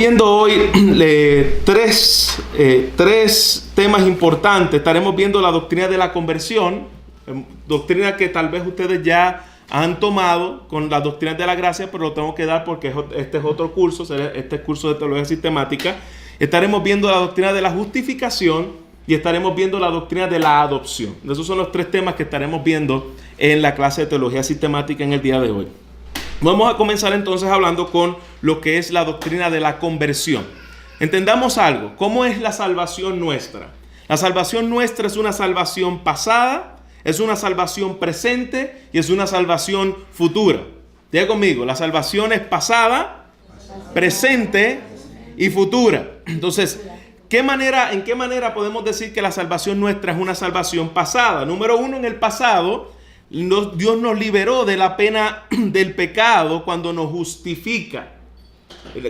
Viendo hoy tres temas importantes. Estaremos viendo la doctrina de la conversión, doctrina que tal vez ustedes ya han tomado con la doctrina de la gracia, pero lo tengo que dar porque este es otro curso, este es curso de teología sistemática. Estaremos viendo la doctrina de la justificación y estaremos viendo la doctrina de la adopción. Esos son los tres temas que estaremos viendo en la clase de teología sistemática en el día de hoy. Vamos a comenzar entonces hablando con lo que es la doctrina de la conversión. Entendamos algo, ¿cómo es la salvación nuestra? La salvación nuestra es una salvación pasada, es una salvación presente y es una salvación futura. Diga conmigo, la salvación es pasada, presente y futura. Entonces, ¿en qué manera podemos decir que la salvación nuestra es una salvación pasada? Número uno, en el pasado, Dios nos liberó de la pena del pecado cuando nos justifica.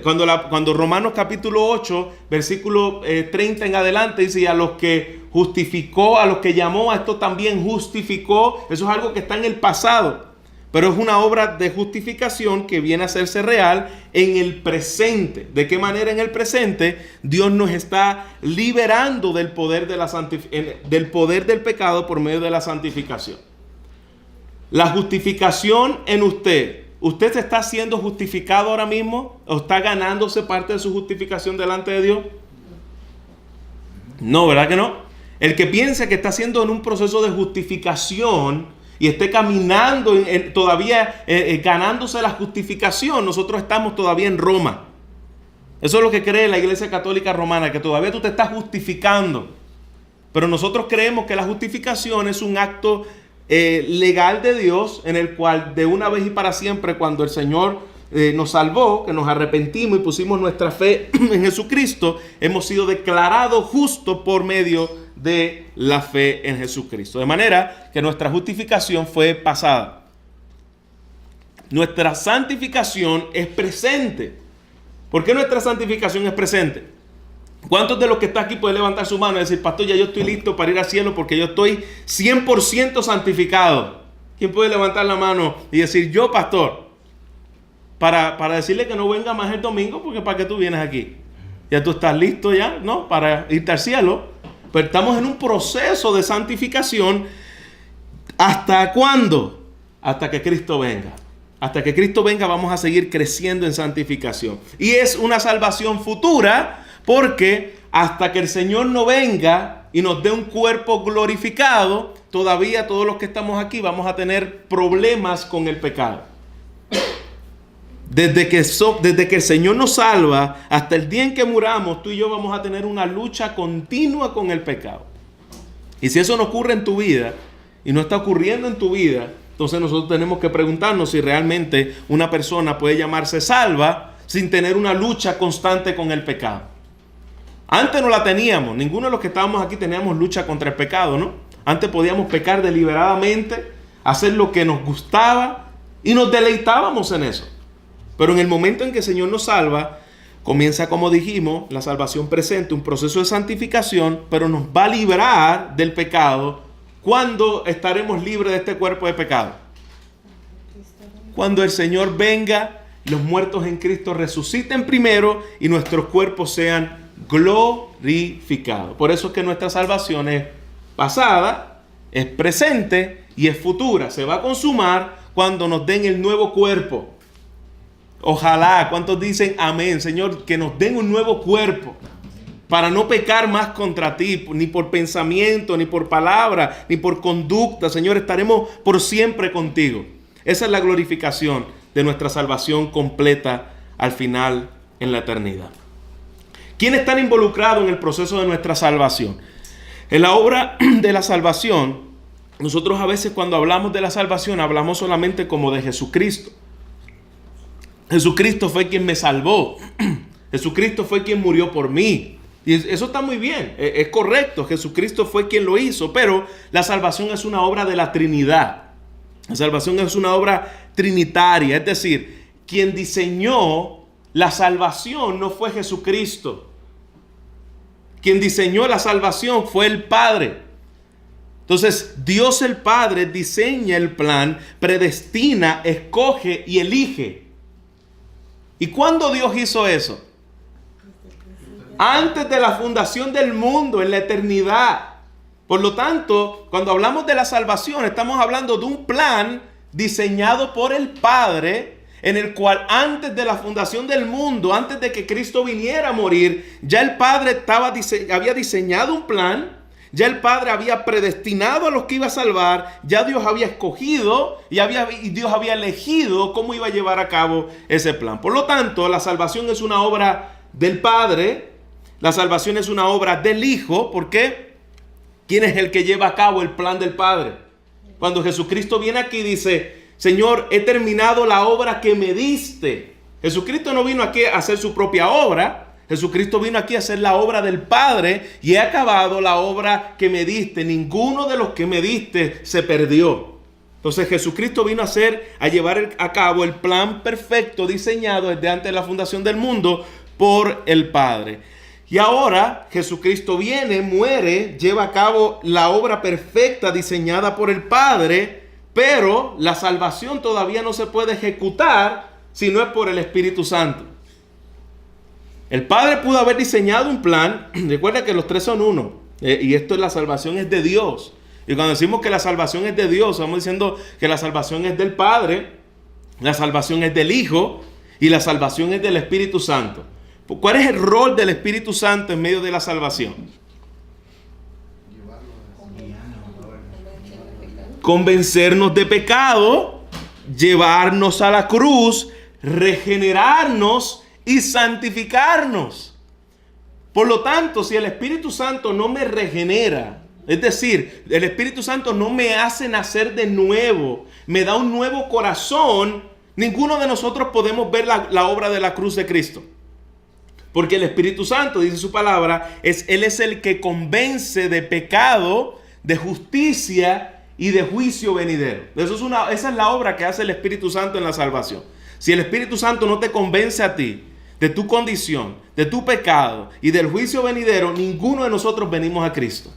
Cuando Romanos capítulo 8, versículo 30 en adelante dice, y a los que justificó, a los que llamó, a esto también justificó. Eso es algo que está en el pasado, pero es una obra de justificación que viene a hacerse real en el presente. ¿De qué manera en el presente? Dios nos está liberando del poder del poder del pecado por medio de la santificación. La justificación en usted. ¿Usted se está siendo justificado ahora mismo? ¿O está ganándose parte de su justificación delante de Dios? No, ¿verdad que no? El que piensa que está haciendo en un proceso de justificación y esté caminando todavía ganándose la justificación, nosotros estamos todavía en Roma. Eso es lo que cree la Iglesia Católica Romana, que todavía tú te estás justificando. Pero nosotros creemos que la justificación es un acto legal de Dios, en el cual de una vez y para siempre, cuando el Señor nos salvó, que nos arrepentimos y pusimos nuestra fe en Jesucristo, hemos sido declarados justos por medio de la fe en Jesucristo. De manera que nuestra justificación fue pasada. Nuestra santificación es presente. ¿Por qué nuestra santificación es presente? ¿Cuántos de los que están aquí pueden levantar su mano y decir, pastor, ya yo estoy listo para ir al cielo porque yo estoy 100% santificado? ¿Quién puede levantar la mano y decir, yo, pastor? Para decirle que no venga más el domingo, porque ¿para qué tú vienes aquí? Ya tú estás listo ya, ¿no? Para irte al cielo. Pero estamos en un proceso de santificación. ¿Hasta cuándo? Hasta que Cristo venga. Hasta que Cristo venga vamos a seguir creciendo en santificación. Y es una salvación futura, porque hasta que el Señor no venga y nos dé un cuerpo glorificado, todavía todos los que estamos aquí vamos a tener problemas con el pecado. Desde que el Señor nos salva hasta el día en que muramos, tú y yo vamos a tener una lucha continua con el pecado. Y si eso no ocurre en tu vida y no está ocurriendo en tu vida, entonces nosotros tenemos que preguntarnos si realmente una persona puede llamarse salva sin tener una lucha constante con el pecado. Antes no la teníamos, ninguno de los que estábamos aquí teníamos lucha contra el pecado, ¿no? Antes podíamos pecar deliberadamente, hacer lo que nos gustaba y nos deleitábamos en eso. Pero en el momento en que el Señor nos salva, comienza, como dijimos, la salvación presente, un proceso de santificación, pero nos va a librar del pecado. ¿Cuándo estaremos libres de este cuerpo de pecado? Cuando el Señor venga, los muertos en Cristo resuciten primero y nuestros cuerpos sean glorificados. Por eso es que nuestra salvación es pasada, es presente y es futura. Se va a consumar cuando nos den el nuevo cuerpo. Ojalá, ¿cuántos dicen amén? Señor, que nos den un nuevo cuerpo para no pecar más contra ti, ni por pensamiento, ni por palabra, ni por conducta. Señor, estaremos por siempre contigo. Esa es la glorificación de nuestra salvación completa al final en la eternidad. ¿Quiénes están involucrados en el proceso de nuestra salvación? En la obra de la salvación, nosotros a veces cuando hablamos de la salvación hablamos solamente como de Jesucristo. Jesucristo fue quien me salvó. Jesucristo fue quien murió por mí. Y eso está muy bien, es correcto. Jesucristo fue quien lo hizo, pero la salvación es una obra de la Trinidad. La salvación es una obra trinitaria, es decir, quien diseñó la salvación no fue Jesucristo. Quien diseñó la salvación fue el Padre. Entonces, Dios el Padre diseña el plan, predestina, escoge y elige. ¿Y cuándo Dios hizo eso? antes de la fundación del mundo, en la eternidad. Por lo tanto, cuando hablamos de la salvación, estamos hablando de un plan diseñado por el Padre, en el cual antes de la fundación del mundo, antes de que Cristo viniera a morir, ya el Padre había diseñado un plan, ya el Padre había predestinado a los que iba a salvar, ya Dios había escogido y Dios había elegido cómo iba a llevar a cabo ese plan. Por lo tanto, la salvación es una obra del Padre, la salvación es una obra del Hijo. ¿Por qué? ¿Quién es el que lleva a cabo el plan del Padre? Cuando Jesucristo viene aquí y dice: Señor, he terminado la obra que me diste. Jesucristo no vino aquí a hacer su propia obra. Jesucristo vino aquí a hacer la obra del Padre y he acabado la obra que me diste. Ninguno de los que me diste se perdió. Entonces Jesucristo vino a llevar a cabo el plan perfecto diseñado desde antes de la fundación del mundo por el Padre. Y ahora Jesucristo viene, muere, lleva a cabo la obra perfecta diseñada por el Padre, pero la salvación todavía no se puede ejecutar si no es por el Espíritu Santo. El Padre pudo haber diseñado un plan. Recuerda que los tres son uno. Y esto es la salvación es de Dios. Y cuando decimos que la salvación es de Dios, estamos diciendo que la salvación es del Padre, la salvación es del Hijo y la salvación es del Espíritu Santo. ¿Cuál es el rol del Espíritu Santo en medio de la salvación? Convencernos de pecado, llevarnos a la cruz, regenerarnos y santificarnos. Por lo tanto, si el Espíritu Santo no me regenera, es decir, el Espíritu Santo no me hace nacer de nuevo, me da un nuevo corazón, ninguno de nosotros podemos ver la obra de la cruz de Cristo. Porque el Espíritu Santo, dice su palabra, Él es el que convence de pecado, de justicia y de juicio venidero. Esa es la obra que hace el Espíritu Santo en la salvación. Si el Espíritu Santo no te convence a ti de tu condición, de tu pecado y del juicio venidero, ninguno de nosotros venimos a Cristo.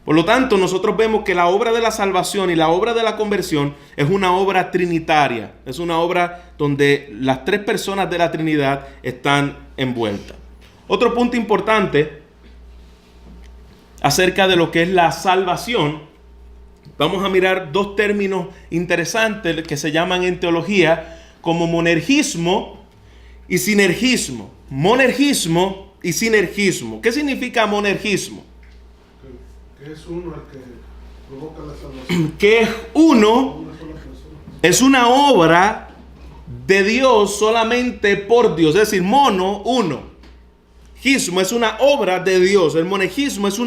Por lo tanto, nosotros vemos que la obra de la salvación y la obra de la conversión es una obra trinitaria. Es una obra donde las tres personas de la Trinidad están envueltas. Otro punto importante acerca de lo que es la salvación, vamos a mirar dos términos interesantes que se llaman en teología como monergismo y sinergismo. Monergismo y sinergismo. ¿Qué significa monergismo? Que es uno el que provoca la salvación. Que es uno, es una obra de Dios solamente por Dios. Es decir, mono, uno. Gismo es una obra de Dios. El monergismo es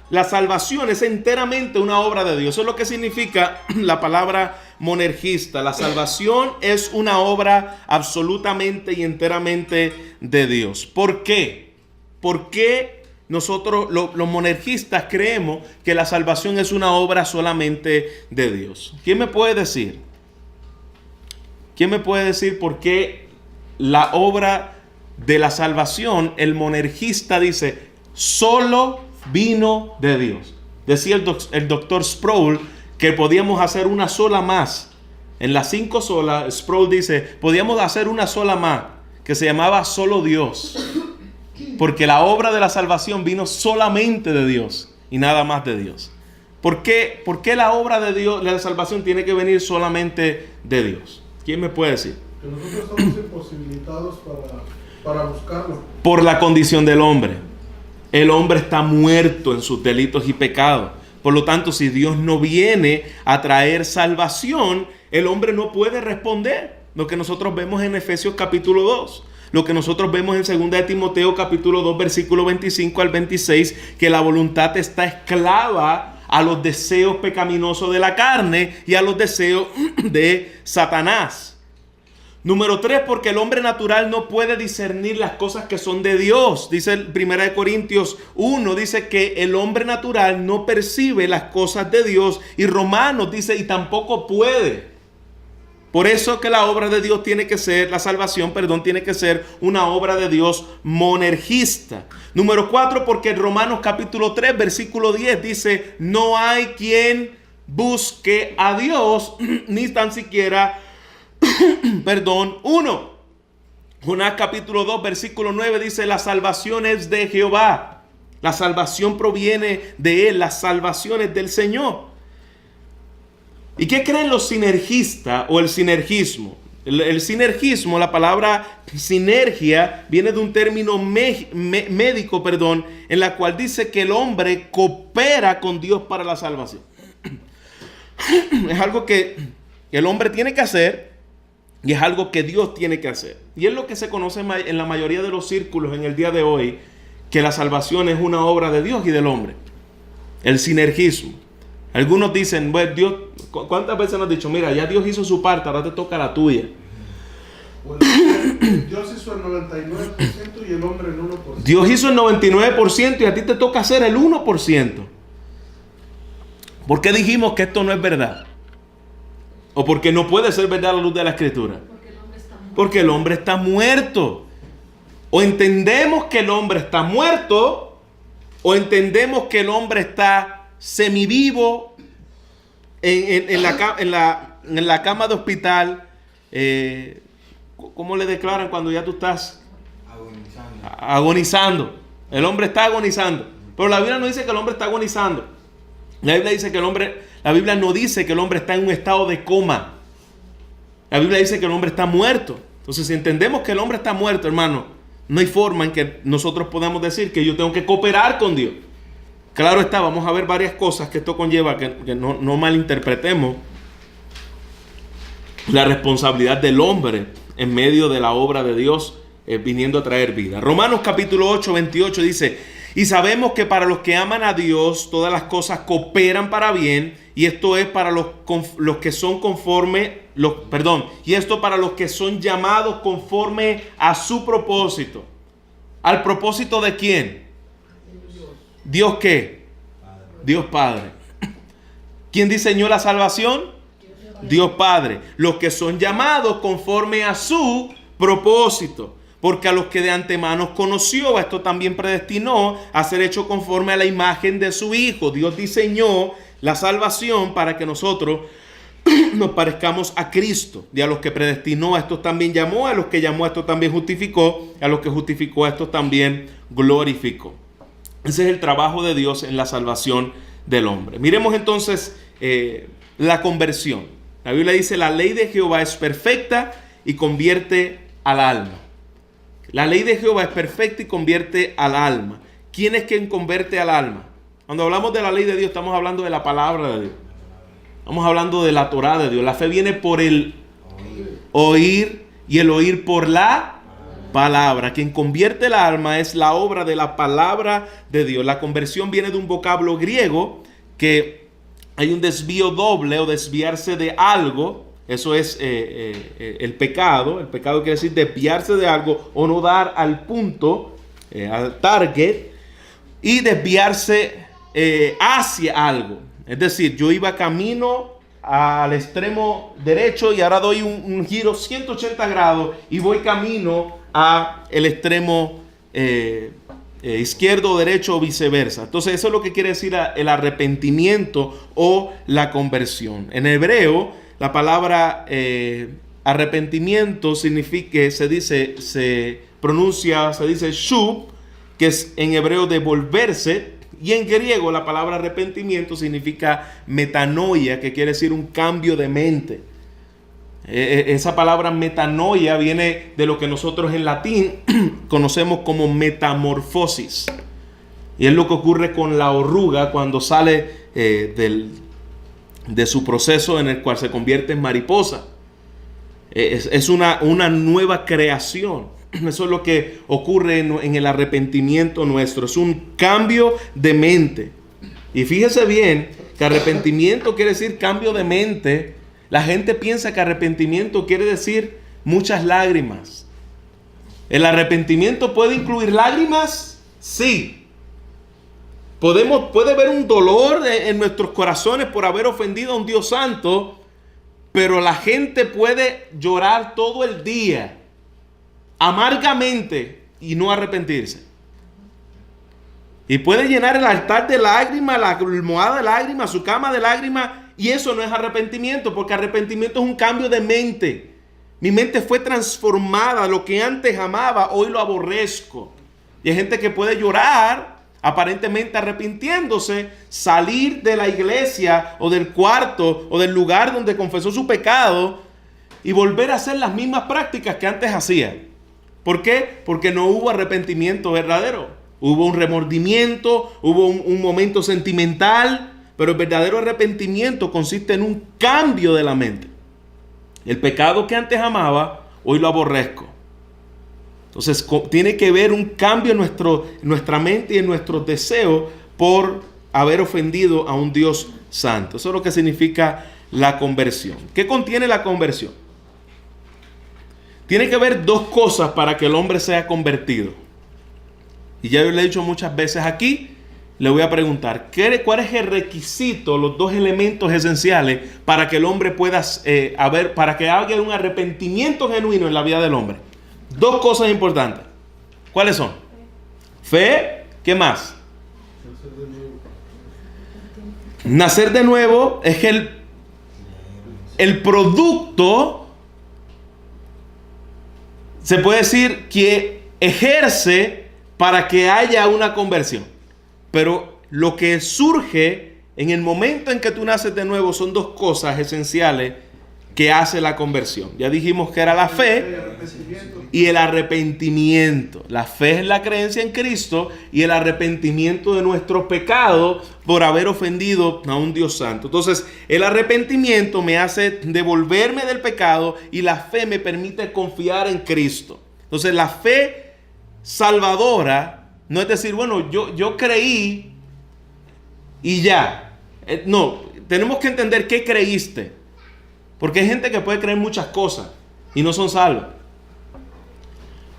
la salvación es enteramente una obra de Dios. Eso es lo que significa la palabra monergista. La salvación es una obra absolutamente y enteramente de Dios. ¿Por qué? ¿Por qué nosotros los monergistas creemos que la salvación es una obra solamente de Dios? ¿Quién me puede decir? ¿Quién me puede decir por qué la obra de la salvación, el monergista dice, solo vino de Dios? Decía el doctor Sproul que podíamos hacer una sola más. En las 5 solas, Sproul dice, podíamos hacer una sola más, que se llamaba solo Dios. Porque la obra de la salvación vino solamente de Dios y nada más de Dios. ¿Por qué la obra de Dios, de la salvación, tiene que venir solamente de Dios? ¿Quién me puede decir? Que nosotros estamos imposibilitados para buscarlo. Por la condición del hombre. El hombre está muerto en sus delitos y pecados. Por lo tanto, si Dios no viene a traer salvación, el hombre no puede responder. Lo que nosotros vemos en Efesios capítulo 2. Lo que nosotros vemos en 2 de Timoteo capítulo 2 versículo 25 al 26. Que la voluntad está esclava a los deseos pecaminosos de la carne y a los deseos de Satanás. Número 3, porque el hombre natural no puede discernir las cosas que son de Dios. Dice 1 Corintios 1, dice que el hombre natural no percibe las cosas de Dios. Y Romanos dice, y tampoco puede. Por eso que la obra de Dios tiene que ser, la salvación, tiene que ser una obra de Dios monergista. Número 4, porque en Romanos capítulo 3, versículo 10 dice, no hay quien busque a Dios, ni tan siquiera uno. Jonás capítulo 2, versículo 9 dice: la salvación es de Jehová. La salvación proviene de Él. La salvación es del Señor. ¿Y qué creen los sinergistas o el sinergismo? El sinergismo, la palabra sinergia, viene de un término médico, en la cual dice que el hombre coopera con Dios para la salvación. Es algo que el hombre tiene que hacer y es algo que Dios tiene que hacer. Y es lo que se conoce en la mayoría de los círculos en el día de hoy, que la salvación es una obra de Dios y del hombre. El sinergismo. Algunos dicen, bueno, Dios, ¿cuántas veces nos han dicho, mira, ya Dios hizo su parte, ahora te toca la tuya? Bueno, Dios hizo el 99% y el hombre el 1%. Dios hizo el 99% y a ti te toca hacer el 1%. ¿Por qué dijimos que esto no es verdad? ¿O porque no puede ser verdad a la luz de la Escritura? Porque el hombre está muerto. O entendemos que el hombre está muerto, o entendemos que el hombre está semivivo en la cama de hospital. ¿Cómo le declaran cuando ya tú estás agonizando? El hombre está agonizando. Pero la Biblia no dice que el hombre está agonizando. La Biblia no dice que el hombre está en un estado de coma. La Biblia dice que el hombre está muerto. Entonces, si entendemos que el hombre está muerto, hermano, no hay forma en que nosotros podamos decir que yo tengo que cooperar con Dios. Claro está, vamos a ver varias cosas que esto conlleva, que no malinterpretemos la responsabilidad del hombre en medio de la obra de Dios viniendo a traer vida. Romanos capítulo 8, 28 dice: y sabemos que para los que aman a Dios todas las cosas cooperan para bien, y esto es para los que son y esto para los que son llamados conforme a su propósito. ¿Al propósito de quién? ¿Dios qué? Dios Padre. ¿Quién diseñó la salvación? Dios Padre. Los que son llamados conforme a su propósito. Porque a los que de antemano conoció, esto también predestinó a ser hecho conforme a la imagen de su Hijo. Dios diseñó la salvación para que nosotros nos parezcamos a Cristo. Y a los que predestinó, a estos también llamó. A los que llamó, a estos también justificó. A los que justificó, a estos también glorificó. Ese es el trabajo de Dios en la salvación del hombre. Miremos entonces la conversión. La Biblia dice: la ley de Jehová es perfecta y convierte al alma. La ley de Jehová es perfecta y convierte al alma. ¿Quién es quien convierte al alma? Cuando hablamos de la ley de Dios, estamos hablando de la palabra de Dios. Estamos hablando de la Torá de Dios. La fe viene por el oír y el oír por la palabra. Quien convierte el alma es la obra de la palabra de Dios. La conversión viene de un vocablo griego que hay un desvío doble o desviarse de algo. Eso es el pecado. El pecado quiere decir desviarse de algo o no dar al punto, al target, y desviarse hacia algo. Es decir, yo iba camino al extremo derecho y ahora doy un giro 180 grados y voy camino a el extremo izquierdo o derecho o viceversa. Entonces eso es lo que quiere decir el arrepentimiento o la conversión. En hebreo, la palabra arrepentimiento significa, se dice shub, que es en hebreo de volverse, y en griego la palabra arrepentimiento significa metanoia, que quiere decir un cambio de mente. Esa palabra metanoia viene de lo que nosotros en latín conocemos como metamorfosis. Y es lo que ocurre con la oruga cuando sale de su proceso en el cual se convierte en mariposa. Es una nueva creación. Eso es lo que ocurre en el arrepentimiento nuestro. Es un cambio de mente. Y fíjese bien que arrepentimiento quiere decir cambio de mente. La gente piensa que arrepentimiento quiere decir muchas lágrimas. ¿El arrepentimiento puede incluir lágrimas? Sí. Puede haber un dolor en nuestros corazones por haber ofendido a un Dios santo, pero la gente puede llorar todo el día amargamente y no arrepentirse. Y puede llenar el altar de lágrimas, la almohada de lágrimas, su cama de lágrimas, y eso no es arrepentimiento, porque arrepentimiento es un cambio de mente. Mi mente fue transformada. Lo que antes amaba, hoy lo aborrezco. Y hay gente que puede llorar, aparentemente arrepintiéndose, salir de la iglesia o del cuarto o del lugar donde confesó su pecado y volver a hacer las mismas prácticas que antes hacía. ¿Por qué? Porque no hubo arrepentimiento verdadero. Hubo un remordimiento, hubo un momento sentimental, pero el verdadero arrepentimiento consiste en un cambio de la mente. El pecado que antes amaba, hoy lo aborrezco. Entonces tiene que haber un cambio en nuestra mente y en nuestros deseos por haber ofendido a un Dios santo. Eso es lo que significa la conversión. ¿Qué contiene la conversión? Tiene que haber dos cosas para que el hombre sea convertido. Y ya yo le he dicho muchas veces aquí, le voy a preguntar, ¿cuál es el requisito, los dos elementos esenciales para que el hombre pueda para que haya un arrepentimiento genuino en la vida del hombre? Dos cosas importantes. ¿Cuáles son? Fe, ¿qué más? Nacer de nuevo es el producto, se puede decir, que ejerce para que haya una conversión. Pero lo que surge en el momento en que tú naces de nuevo son dos cosas esenciales que hace la conversión. Ya dijimos que era la fe y el arrepentimiento. La fe es la creencia en Cristo y el arrepentimiento de nuestros pecados por haber ofendido a un Dios santo. Entonces, el arrepentimiento me hace devolverme del pecado y la fe me permite confiar en Cristo. Entonces, la fe salvadora no es decir, bueno, yo creí y ya. No, tenemos que entender qué creíste. Porque hay gente que puede creer muchas cosas y no son salvos.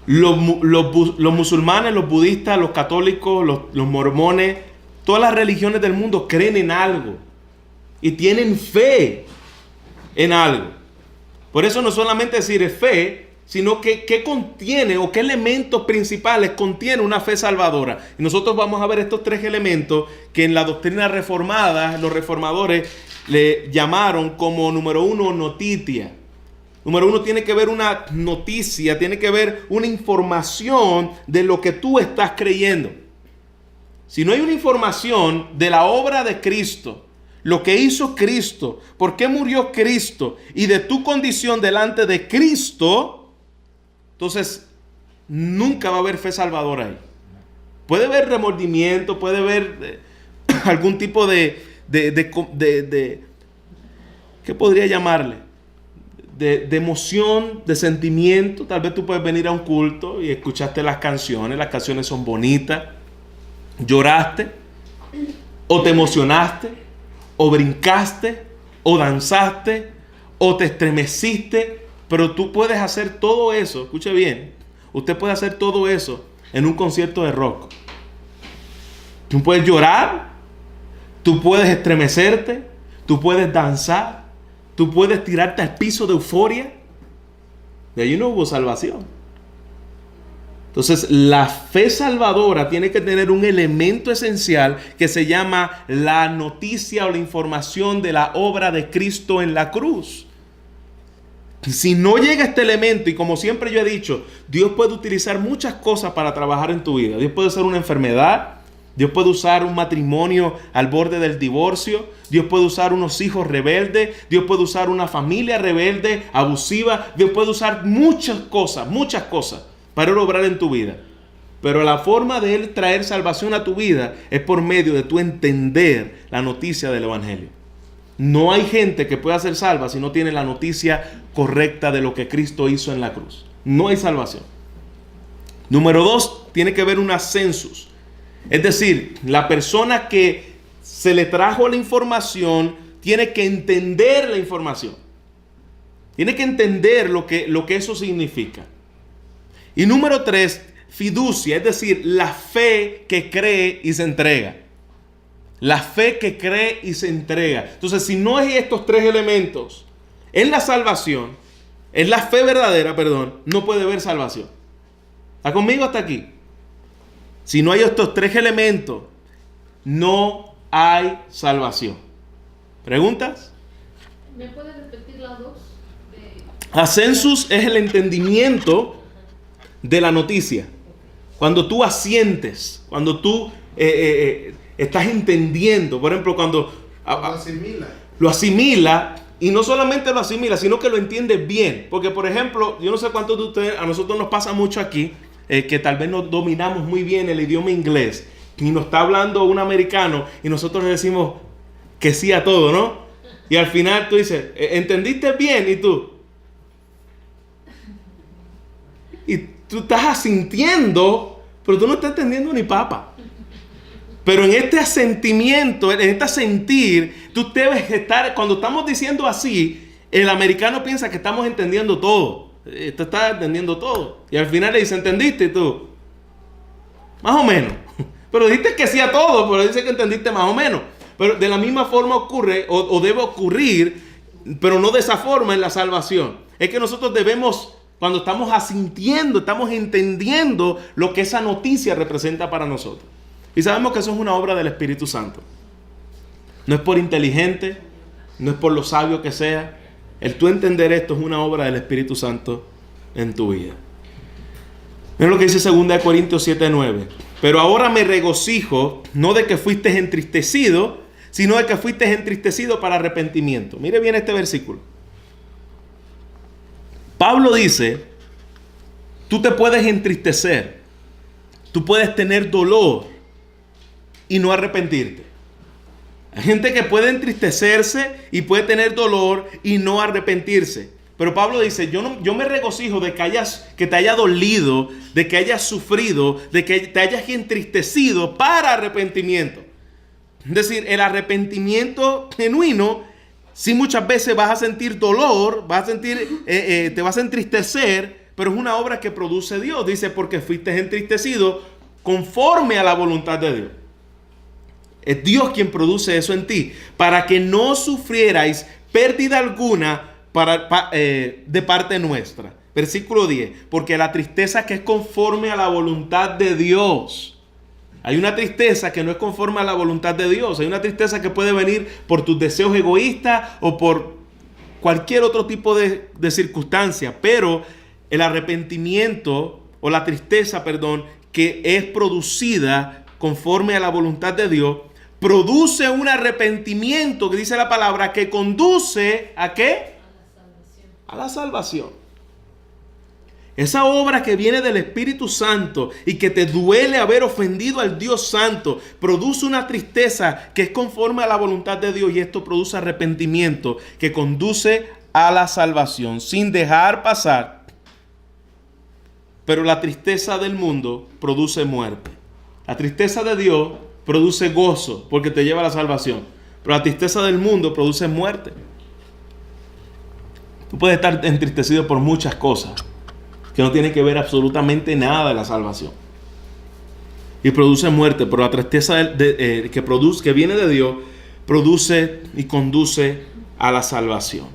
Los musulmanes, los budistas, los católicos, los mormones, todas las religiones del mundo creen en algo y tienen fe en algo. Por eso no solamente decir es fe, sino que qué contiene o qué elementos principales contiene una fe salvadora. Y nosotros vamos a ver estos tres elementos que en la doctrina reformada los reformadores le llamaron como número uno, notitia. Número uno, tiene que ver una noticia, tiene que ver una información de lo que tú estás creyendo. Si no hay una información de la obra de Cristo, lo que hizo Cristo, por qué murió Cristo y de tu condición delante de Cristo, entonces nunca va a haber fe salvadora ahí. Puede haber remordimiento, puede haber algún tipo de ¿qué podría llamarle? De emoción, de sentimiento. Tal vez tú puedes venir a un culto y escuchaste las canciones son bonitas, lloraste, o te emocionaste, o brincaste, o danzaste, o te estremeciste, pero tú puedes hacer todo eso, escuche bien, usted puede hacer todo eso en un concierto de rock. Tú puedes llorar, tú puedes estremecerte, tú puedes danzar, tú puedes tirarte al piso de euforia. De ahí no hubo salvación. Entonces, la fe salvadora tiene que tener un elemento esencial que se llama la noticia o la información de la obra de Cristo en la cruz. Si no llega este elemento, y como siempre yo he dicho, Dios puede utilizar muchas cosas para trabajar en tu vida. Dios puede usar una enfermedad, Dios puede usar un matrimonio al borde del divorcio, Dios puede usar unos hijos rebeldes, Dios puede usar una familia rebelde, abusiva, Dios puede usar muchas cosas para obrar en tu vida. Pero la forma de Él traer salvación a tu vida es por medio de tu entender la noticia del Evangelio. No hay gente que pueda ser salva si no tiene la noticia correcta de lo que Cristo hizo en la cruz. No hay salvación. Número 2, tiene que haber un ascensus. Es decir, la persona que se le trajo la información tiene que entender la información. Tiene que entender lo que eso significa. Y número 3, fiducia, es decir, la fe que cree y se entrega. La fe que cree y se entrega. Entonces, si no hay estos tres elementos en la salvación, en la fe verdadera, no puede haber salvación. ¿Está conmigo hasta aquí? Si no hay estos tres elementos, no hay salvación. ¿Preguntas? ¿Me puedes repetir las dos? Ascensus es el entendimiento de la noticia. Cuando tú asientes, cuando tú estás entendiendo, por ejemplo, cuando lo asimila, y no solamente lo asimila, sino que lo entiende bien. Porque, por ejemplo, yo no sé cuántos de ustedes, a nosotros nos pasa mucho aquí, que tal vez no dominamos muy bien el idioma inglés, y nos está hablando un americano, y nosotros le decimos que sí a todo, ¿no? Y al final tú dices, ¿entendiste bien? Y tú estás asintiendo, pero tú no estás entendiendo ni papa. Pero en este asentimiento, en este sentir, tú debes estar, cuando estamos diciendo así, el americano piensa que estamos entendiendo todo. Tú estás entendiendo todo. Y al final le dice, ¿entendiste? Y tú, más o menos. Pero dijiste que sí a todo, pero dice que entendiste más o menos. Pero de la misma forma ocurre, o debe ocurrir, pero no de esa forma en la salvación. Es que nosotros debemos, cuando estamos asintiendo, estamos entendiendo lo que esa noticia representa para nosotros. Y sabemos que eso es una obra del Espíritu Santo. No es por inteligente, no es por lo sabio que sea. El tú entender esto es una obra del Espíritu Santo en tu vida. Miren lo que dice 2 Corintios 7:9. Pero ahora me regocijo, no de que fuiste entristecido, sino de que fuiste entristecido para arrepentimiento. Mire bien este versículo. Pablo dice, tú te puedes entristecer, tú puedes tener dolor y no arrepentirte. Hay gente que puede entristecerse y puede tener dolor y no arrepentirse. Pero Pablo dice, yo me regocijo de que te haya dolido, de que hayas sufrido, de que te hayas entristecido para arrepentimiento. Es decir, el arrepentimiento genuino, sí muchas veces vas a sentir dolor, te vas a entristecer, pero es una obra que produce Dios. Dice, porque fuiste entristecido conforme a la voluntad de Dios. Es Dios quien produce eso en ti, para que no sufrierais pérdida alguna de parte nuestra. Versículo 10. Porque la tristeza que es conforme a la voluntad de Dios. Hay una tristeza que no es conforme a la voluntad de Dios. Hay una tristeza que puede venir por tus deseos egoístas o por cualquier otro tipo de circunstancia. Pero el arrepentimiento o la tristeza, que es producida conforme a la voluntad de Dios, produce un arrepentimiento que dice la palabra que conduce ¿a qué? A la salvación. Esa obra que viene del Espíritu Santo y que te duele haber ofendido al Dios Santo, produce una tristeza que es conforme a la voluntad de Dios, y esto produce arrepentimiento que conduce a la salvación sin dejar pasar. Pero la tristeza del mundo produce muerte. La tristeza de Dios produce gozo porque te lleva a la salvación. Pero la tristeza del mundo produce muerte. Tú puedes estar entristecido por muchas cosas que no tienen que ver absolutamente nada de la salvación. Y produce muerte, pero la tristeza que viene de Dios produce y conduce a la salvación.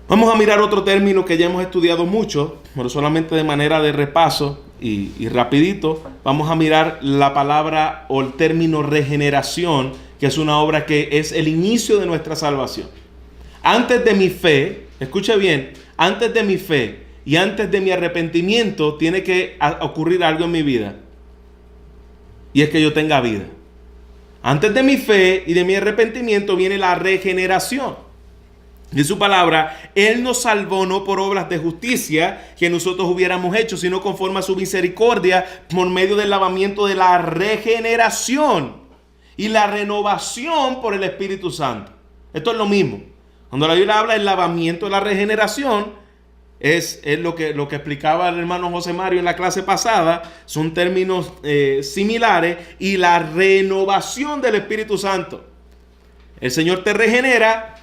Vamos a mirar otro término que ya hemos estudiado mucho, pero solamente de manera de repaso y rapidito. Vamos a mirar la palabra o el término regeneración, que es una obra que es el inicio de nuestra salvación. Antes de mi fe, escuche bien, antes de mi fe y antes de mi arrepentimiento tiene que ocurrir algo en mi vida. Y es que yo tenga vida. Antes de mi fe y de mi arrepentimiento viene la regeneración. De su palabra, Él nos salvó no por obras de justicia que nosotros hubiéramos hecho, sino conforme a su misericordia, por medio del lavamiento de la regeneración y la renovación por el Espíritu Santo. Esto es lo mismo. Cuando la Biblia habla del lavamiento de la regeneración, es lo que explicaba el hermano José Mario en la clase pasada. Son términos similares. Y la renovación del Espíritu Santo. El Señor te regenera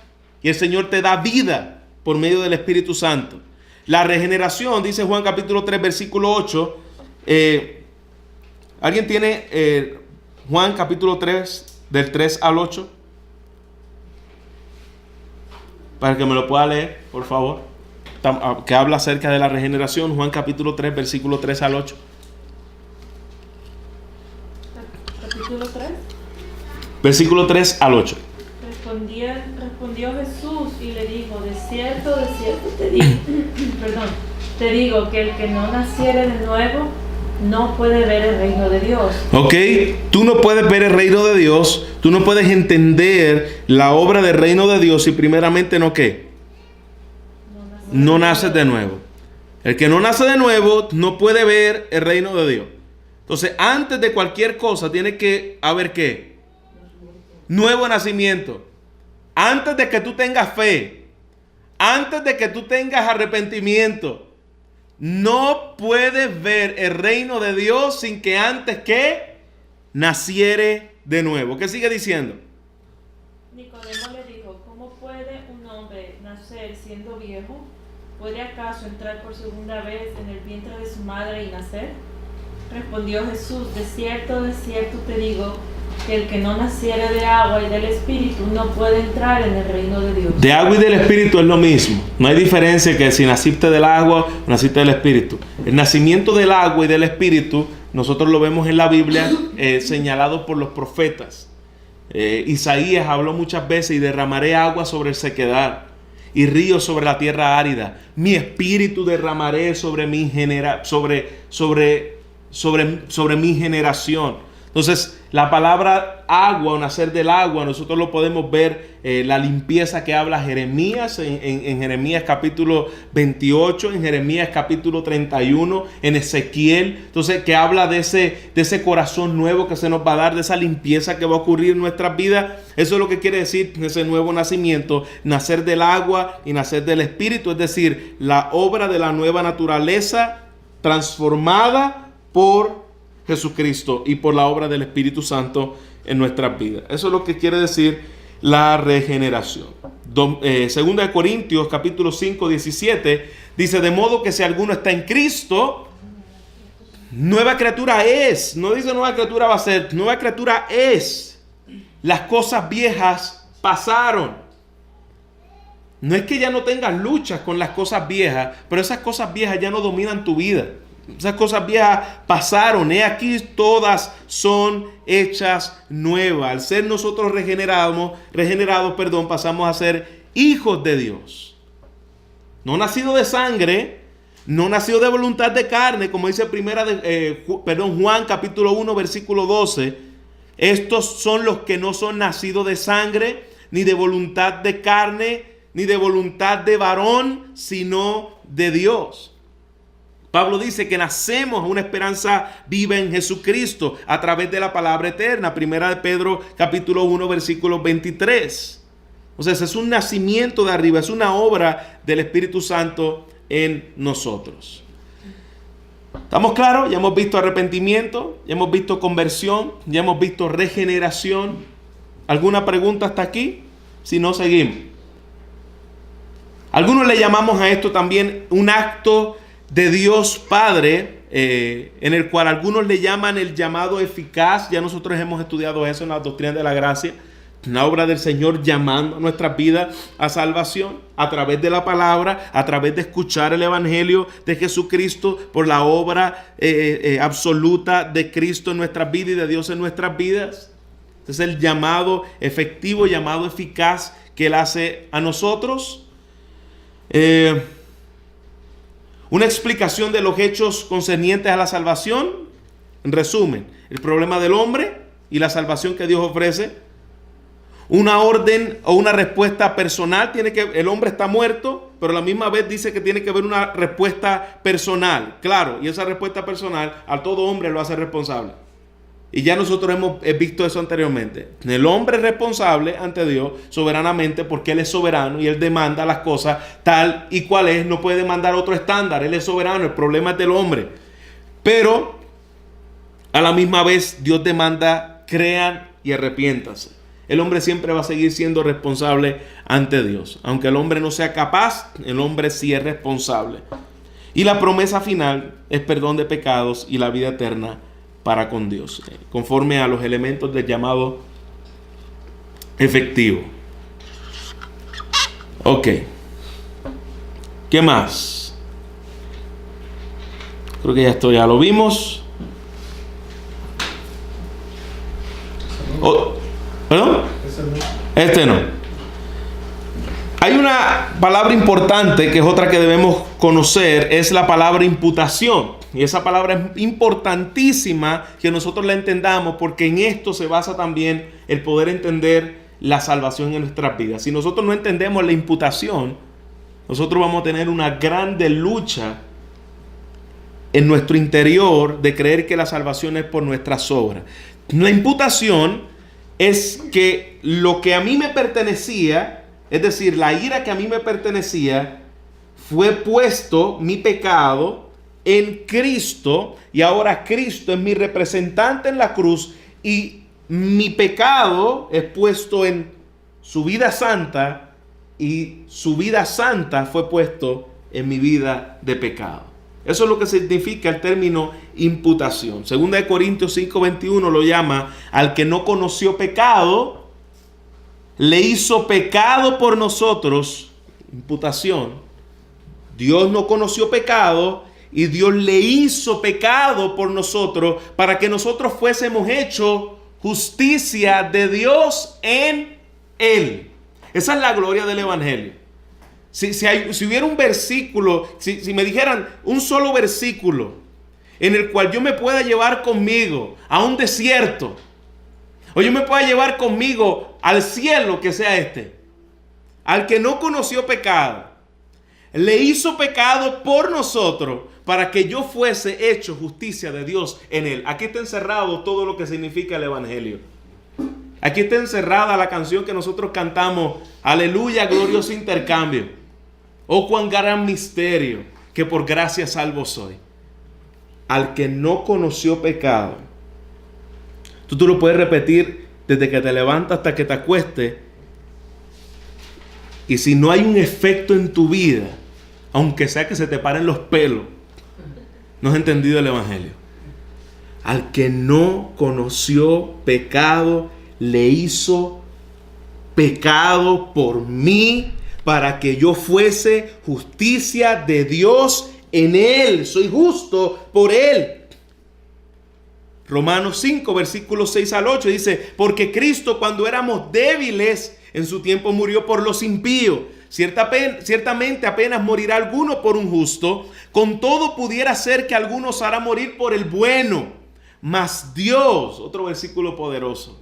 y el Señor te da vida por medio del Espíritu Santo. La regeneración, dice Juan capítulo 3, versículo 8. ¿Alguien tiene Juan capítulo 3, del 3 al 8? Para que me lo pueda leer, por favor. Que habla acerca de la regeneración. Juan capítulo 3, versículo 3 al 8. Capítulo 3. Versículo 3 al 8. Respondió Jesús y le dijo, de cierto te digo, te digo que el que no naciere de nuevo no puede ver el reino de Dios. Ok, tú no puedes ver el reino de Dios, tú no puedes entender la obra del reino de Dios si primeramente no ¿qué? No naces de nuevo. El que no nace de nuevo no puede ver el reino de Dios. Entonces, antes de cualquier cosa tiene que haber ¿qué? Nuevo nacimiento. Antes de que tú tengas fe, antes de que tú tengas arrepentimiento, no puedes ver el reino de Dios sin que antes que naciere de nuevo. ¿Qué sigue diciendo? Nicodemo le dijo, ¿cómo puede un hombre nacer siendo viejo? ¿Puede acaso entrar por segunda vez en el vientre de su madre y nacer? Respondió Jesús, de cierto te digo, que el que no naciere de agua y del Espíritu no puede entrar en el reino de Dios. De agua y del Espíritu es lo mismo. No hay diferencia que si naciste del agua o naciste del Espíritu. El nacimiento del agua y del Espíritu, nosotros lo vemos en la Biblia señalado por los profetas. Isaías habló muchas veces, y derramaré agua sobre el sequedal y ríos sobre la tierra árida. Mi espíritu derramaré sobre mi sobre mi generación. Entonces, la palabra agua o nacer del agua, nosotros lo podemos ver, la limpieza que habla Jeremías, en Jeremías capítulo 28, en Jeremías capítulo 31, en Ezequiel. Entonces, que habla de ese corazón nuevo que se nos va a dar, de esa limpieza que va a ocurrir en nuestras vidas. Eso es lo que quiere decir ese nuevo nacimiento, nacer del agua y nacer del Espíritu, es decir, la obra de la nueva naturaleza transformada por Jesucristo y por la obra del Espíritu Santo en nuestras vidas. Eso es lo que quiere decir la regeneración. Segunda de Corintios capítulo 5, 17 dice, de modo que si alguno está en Cristo, nueva criatura es. No dice nueva criatura va a ser, nueva criatura es. Las cosas viejas pasaron. No es que ya no tengas luchas con las cosas viejas, pero esas cosas viejas ya no dominan tu vida. Esas cosas viejas pasaron. Aquí todas son hechas nuevas. Al ser nosotros regenerados, pasamos a ser hijos de Dios. No nacido de sangre, no nacido de voluntad de carne, como dice Juan capítulo 1 versículo 12. Estos son los que no son nacidos de sangre, ni de voluntad de carne, ni de voluntad de varón, sino de Dios. Pablo dice que nacemos a una esperanza viva en Jesucristo a través de la palabra eterna. Primera de Pedro capítulo 1 versículo 23. O sea, ese es un nacimiento de arriba, es una obra del Espíritu Santo en nosotros. ¿Estamos claros? Ya hemos visto arrepentimiento, ya hemos visto conversión, ya hemos visto regeneración. ¿Alguna pregunta hasta aquí? Si no, seguimos. Algunos le llamamos a esto también un acto de Dios Padre, en el cual algunos le llaman el llamado eficaz. Ya nosotros hemos estudiado eso en la doctrina de la gracia. Una obra del Señor llamando a nuestras vidas a salvación a través de la palabra, a través de escuchar el evangelio de Jesucristo, por la obra absoluta de Cristo en nuestras vidas y de Dios en nuestras vidas. Este es el llamado efectivo, llamado eficaz que Él hace a nosotros. Una explicación de los hechos concernientes a la salvación. En resumen, el problema del hombre y la salvación que Dios ofrece. Una orden o una respuesta personal. El hombre está muerto, pero a la misma vez dice que tiene que haber una respuesta personal. Claro, y esa respuesta personal a todo hombre lo hace responsable. Y ya nosotros hemos visto eso anteriormente. El hombre es responsable ante Dios soberanamente porque Él es soberano y Él demanda las cosas tal y cual es. No puede demandar otro estándar. Él es soberano. El problema es del hombre. Pero a la misma vez Dios demanda, crean y arrepiéntanse. El hombre siempre va a seguir siendo responsable ante Dios. Aunque el hombre no sea capaz, el hombre sí es responsable. Y la promesa final es perdón de pecados y la vida eterna para con Dios, conforme a los elementos del llamado efectivo. Ok. ¿Qué más? Creo que esto ya lo vimos. ¿Perdón? Este no. Hay una palabra importante que es otra que debemos conocer, es la palabra imputación. Y esa palabra es importantísima que nosotros la entendamos, porque en esto se basa también el poder entender la salvación en nuestras vidas. Si nosotros no entendemos la imputación, nosotros vamos a tener una grande lucha en nuestro interior de creer que la salvación es por nuestras obras. La imputación es que lo que a mí me pertenecía, es decir, la ira que a mí me pertenecía, fue puesto, mi pecado, en Cristo, y ahora Cristo es mi representante en la cruz, y mi pecado es puesto en su vida santa, y su vida santa fue puesto en mi vida de pecado. Eso es lo que significa el término imputación. Segunda de Corintios 5:21 lo llama: al que no conoció pecado, le hizo pecado por nosotros. Imputación. Dios no conoció pecado y Dios le hizo pecado por nosotros para que nosotros fuésemos hechos justicia de Dios en Él. Esa es la gloria del Evangelio. Si hubiera un versículo, si me dijeran un solo versículo en el cual yo me pueda llevar conmigo a un desierto, o yo me pueda llevar conmigo al cielo, que sea este: al que no conoció pecado, le hizo pecado por nosotros para que yo fuese hecho justicia de Dios en Él. Aquí está encerrado todo lo que significa el Evangelio. Aquí está encerrada la canción que nosotros cantamos: aleluya, glorioso intercambio. Oh, cuán gran misterio, que por gracia salvo soy. Al que no conoció pecado. Tú lo puedes repetir desde que te levantas hasta que te acuestes. Y si no hay un efecto en tu vida, aunque sea que se te paren los pelos, no has entendido el Evangelio. Al que no conoció pecado, le hizo pecado por mí, para que yo fuese justicia de Dios en Él. Soy justo por Él. Romanos 5, versículos 6 al 8 dice: porque Cristo, cuando éramos débiles, en su tiempo murió por los impíos. Ciertamente apenas morirá alguno por un justo. Con todo pudiera ser que algunos hará morir por el bueno. Mas Dios, otro versículo poderoso,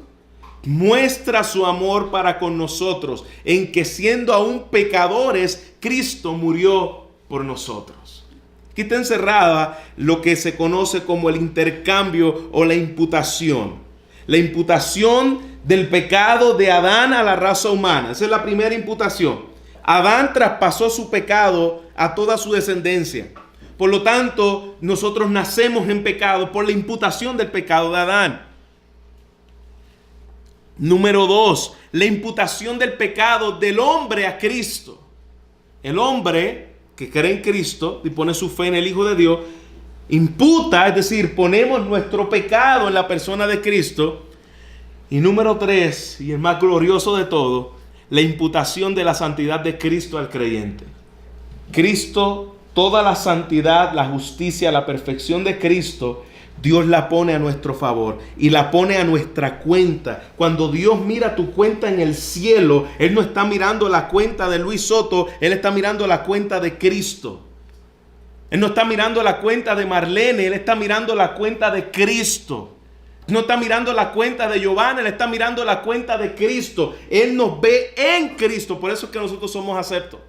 muestra su amor para con nosotros, en que siendo aún pecadores, Cristo murió por nosotros. Aquí está encerrada lo que se conoce como el intercambio o la imputación. La imputación del pecado de Adán a la raza humana. Esa es la primera imputación. Adán traspasó su pecado a toda su descendencia. Por lo tanto, nosotros nacemos en pecado por la imputación del pecado de Adán. Número 2, la imputación del pecado del hombre a Cristo. El hombre que cree en Cristo y pone su fe en el Hijo de Dios, imputa, es decir, ponemos nuestro pecado en la persona de Cristo. Y número 3, y el más glorioso de todo, la imputación de la santidad de Cristo al creyente. Cristo, toda la santidad, la justicia, la perfección de Cristo, Dios la pone a nuestro favor y la pone a nuestra cuenta. Cuando Dios mira tu cuenta en el cielo, Él no está mirando la cuenta de Luis Soto, Él está mirando la cuenta de Cristo. Él no está mirando la cuenta de Marlene, Él está mirando la cuenta de Cristo. No está mirando la cuenta de Giovanna, Él está mirando la cuenta de Cristo. Él nos ve en Cristo, por eso es que nosotros somos aceptos.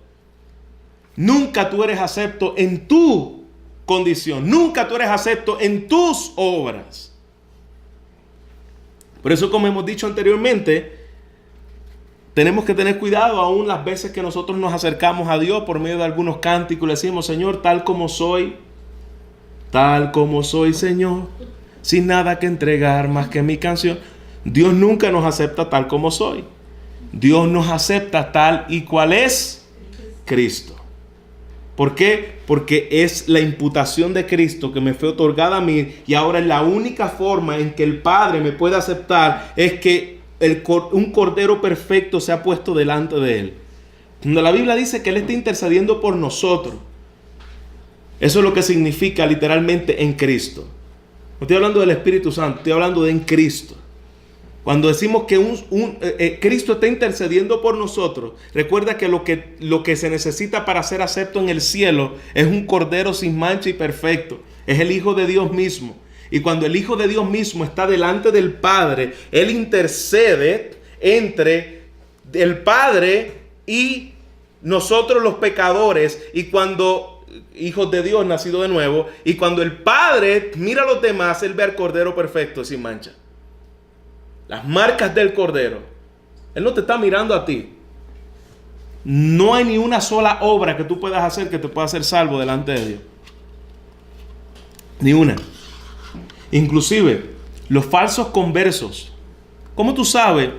Nunca tú eres acepto en tu condición. Nunca tú eres acepto en tus obras. Por eso, como hemos dicho anteriormente, tenemos que tener cuidado aún las veces que nosotros nos acercamos a Dios por medio de algunos cánticos. Le decimos: Señor, tal como soy, Señor, sin nada que entregar más que mi canción. Dios nunca nos acepta tal como soy. Dios nos acepta tal y cual es Cristo. ¿Por qué? Porque es la imputación de Cristo que me fue otorgada a mí, y ahora la única forma en que el Padre me puede aceptar es que un Cordero perfecto se ha puesto delante de Él. Cuando la Biblia dice que Él está intercediendo por nosotros, eso es lo que significa literalmente en Cristo. No estoy hablando del Espíritu Santo, estoy hablando de en Cristo. Cuando decimos que Cristo está intercediendo por nosotros, recuerda que lo que se necesita para ser acepto en el cielo es un cordero sin mancha y perfecto. Es el Hijo de Dios mismo. Y cuando el Hijo de Dios mismo está delante del Padre, Él intercede entre el Padre y nosotros los pecadores. Y cuando, hijos de Dios nacidos de nuevo, y cuando el Padre mira a los demás, Él ve al cordero perfecto sin mancha. Las marcas del cordero. Él no te está mirando a ti. No hay ni una sola obra que tú puedas hacer que te pueda hacer salvo delante de Dios. Ni una. Inclusive los falsos conversos. ¿Cómo tú sabes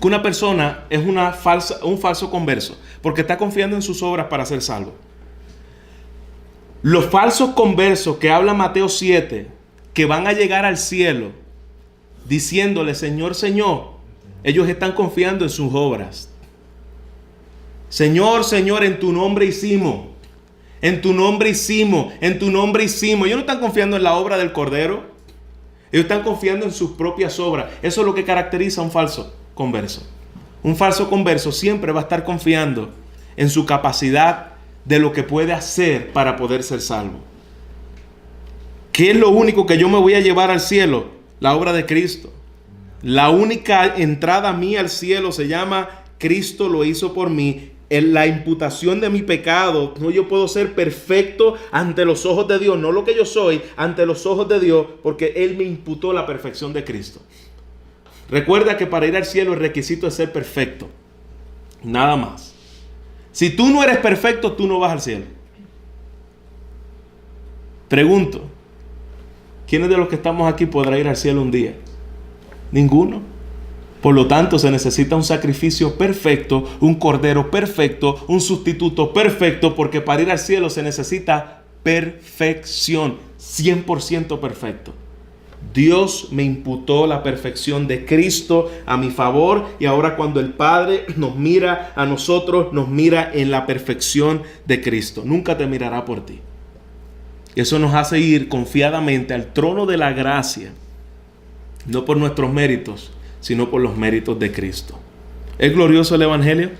que una persona es un falso converso? Porque está confiando en sus obras para ser salvo. Los falsos conversos que habla Mateo 7, que van a llegar al cielo diciéndole, Señor, Señor, ellos están confiando en sus obras. Señor, Señor, en tu nombre hicimos. En tu nombre hicimos. En tu nombre hicimos. Ellos no están confiando en la obra del Cordero. Ellos están confiando en sus propias obras. Eso es lo que caracteriza a un falso converso. Un falso converso siempre va a estar confiando en su capacidad de lo que puede hacer para poder ser salvo. ¿Qué es lo único que yo me voy a llevar al cielo? La obra de Cristo. La única entrada mía al cielo se llama Cristo lo hizo por mí. En la imputación de mi pecado, no, yo puedo ser perfecto ante los ojos de Dios, no lo que yo soy, ante los ojos de Dios, porque Él me imputó la perfección de Cristo. Recuerda que para ir al cielo el requisito es ser perfecto, nada más. Si tú no eres perfecto, tú no vas al cielo. Pregunto, ¿quiénes de los que estamos aquí podrá ir al cielo un día? Ninguno. Por lo tanto, se necesita un sacrificio perfecto, un cordero perfecto, un sustituto perfecto, porque para ir al cielo se necesita perfección, 100% perfecto. Dios me imputó la perfección de Cristo a mi favor, y ahora cuando el Padre nos mira a nosotros, nos mira en la perfección de Cristo. Nunca te mirará por ti. Eso nos hace ir confiadamente al trono de la gracia, no por nuestros méritos, sino por los méritos de Cristo. ¿Es glorioso el Evangelio?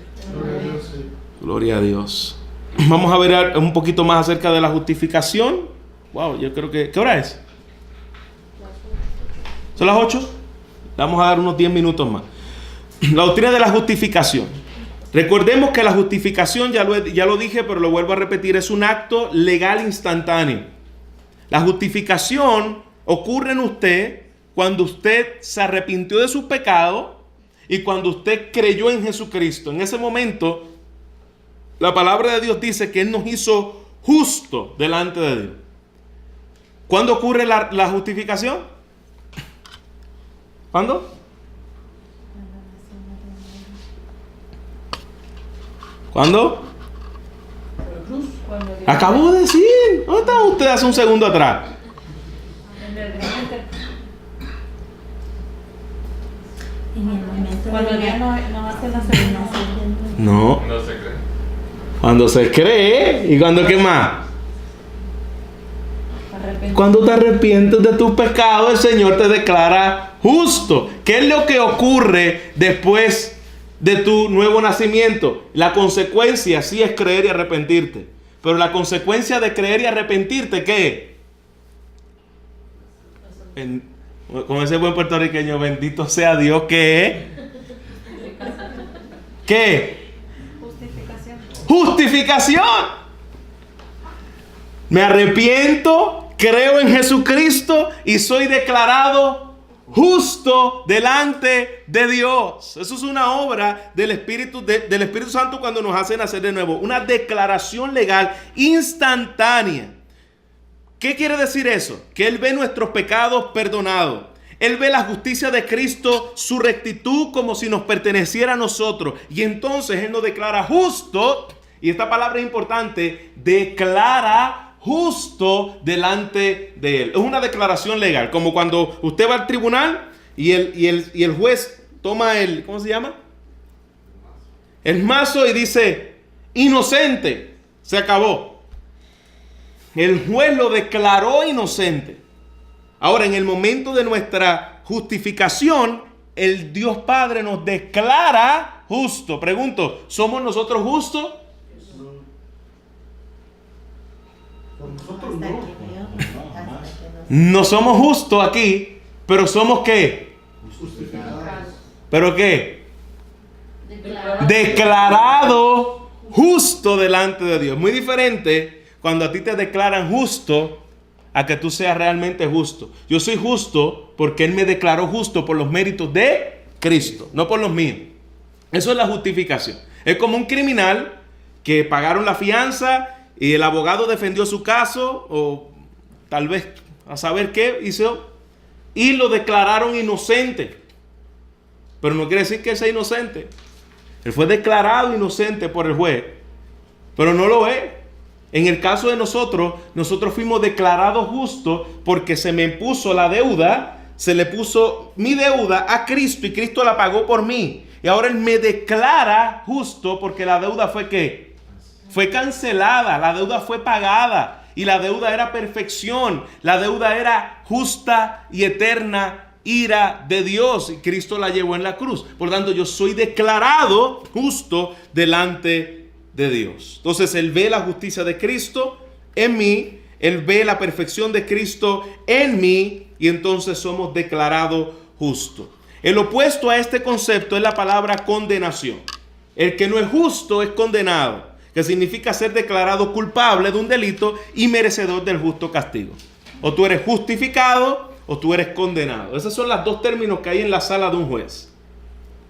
Gloria a Dios. Vamos a ver un poquito más acerca de la justificación. Wow, yo creo que... ¿Qué hora es? ¿Son las 8? Vamos a dar unos 10 minutos más. La doctrina de la justificación. Recordemos que la justificación, ya lo dije, pero lo vuelvo a repetir, es un acto legal instantáneo. La justificación ocurre en usted cuando usted se arrepintió de sus pecados y cuando usted creyó en Jesucristo. En ese momento, la palabra de Dios dice que Él nos hizo justo delante de Dios. ¿Cuándo ocurre la justificación? ¿Cuándo? ¿Cuándo? Acabo de decir. ¿Dónde estaba usted hace un segundo atrás? Cuando Dios no hace la señal. No. No se cree. Cuando se cree. ¿Y cuando qué más? Cuando te arrepientes de tus pecados, el Señor te declara justo. ¿Qué es lo que ocurre después de tu nuevo nacimiento? La consecuencia sí es creer y arrepentirte. Pero la consecuencia de creer y arrepentirte, ¿qué? Como ese buen puertorriqueño, bendito sea Dios, ¿qué? ¿Qué? Justificación. Justificación. Me arrepiento, creo en Jesucristo y soy declarado justo delante de Dios. Eso es una obra del Espíritu Santo cuando nos hace nacer de nuevo. Una declaración legal instantánea. ¿Qué quiere decir eso? Que Él ve nuestros pecados perdonados. Él ve la justicia de Cristo, su rectitud, como si nos perteneciera a nosotros. Y entonces Él nos declara justo. Y esta palabra es importante. Declara justo delante de Él. Es una declaración legal. Como cuando usted va al tribunal y el juez toma el... ¿Cómo se llama? El mazo y dice, inocente. Se acabó. El juez lo declaró inocente. Ahora, en el momento de nuestra justificación, el Dios Padre nos declara justo. Pregunto, ¿somos nosotros justos? Por nosotros Hasta no. que veo, hasta que No somos justos aquí, pero somos ¿qué? Justificados. ¿Pero qué? Declarado. Declarado justo delante de Dios. Muy diferente cuando a ti te declaran justo a que tú seas realmente justo. Yo soy justo porque Él me declaró justo por los méritos de Cristo, no por los míos. Eso es la justificación. Es como un criminal que pagaron la fianza y el abogado defendió su caso, o tal vez a saber qué hizo, y lo declararon inocente. Pero no quiere decir que él sea inocente. Él fue declarado inocente por el juez, pero no lo es. En el caso de nosotros fuimos declarados justos porque se me impuso la deuda, se le puso mi deuda a Cristo y Cristo la pagó por mí. Y ahora Él me declara justo porque la deuda fue ¿qué? Fue cancelada, la deuda fue pagada y la deuda era perfección, la deuda era justa y eterna ira de Dios y Cristo la llevó en la cruz. Por lo tanto, yo soy declarado justo delante de Dios. Entonces, Él ve la justicia de Cristo en mí, Él ve la perfección de Cristo en mí y entonces somos declarados justos. El opuesto a este concepto es la palabra condenación. El que no es justo es condenado, que significa ser declarado culpable de un delito y merecedor del justo castigo. O tú eres justificado o tú eres condenado. Esos son los dos términos que hay en la sala de un juez.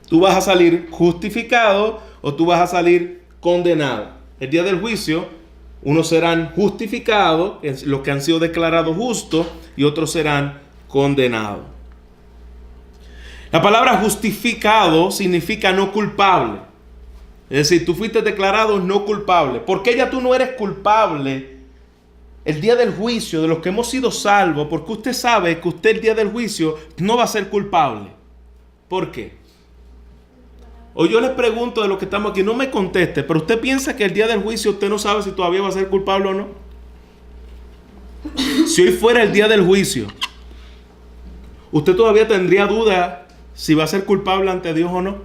Tú vas a salir justificado o tú vas a salir condenado. El día del juicio, unos serán justificados, los que han sido declarados justos, y otros serán condenados. La palabra justificado significa no culpable. Es decir, tú fuiste declarado no culpable. ¿Por qué ya tú no eres culpable el día del juicio de los que hemos sido salvos? Porque usted sabe que usted el día del juicio no va a ser culpable. ¿Por qué? O yo les pregunto de los que estamos aquí, no me conteste, pero usted piensa que el día del juicio usted no sabe si todavía va a ser culpable o no. Si hoy fuera el día del juicio, usted todavía tendría duda si va a ser culpable ante Dios o no.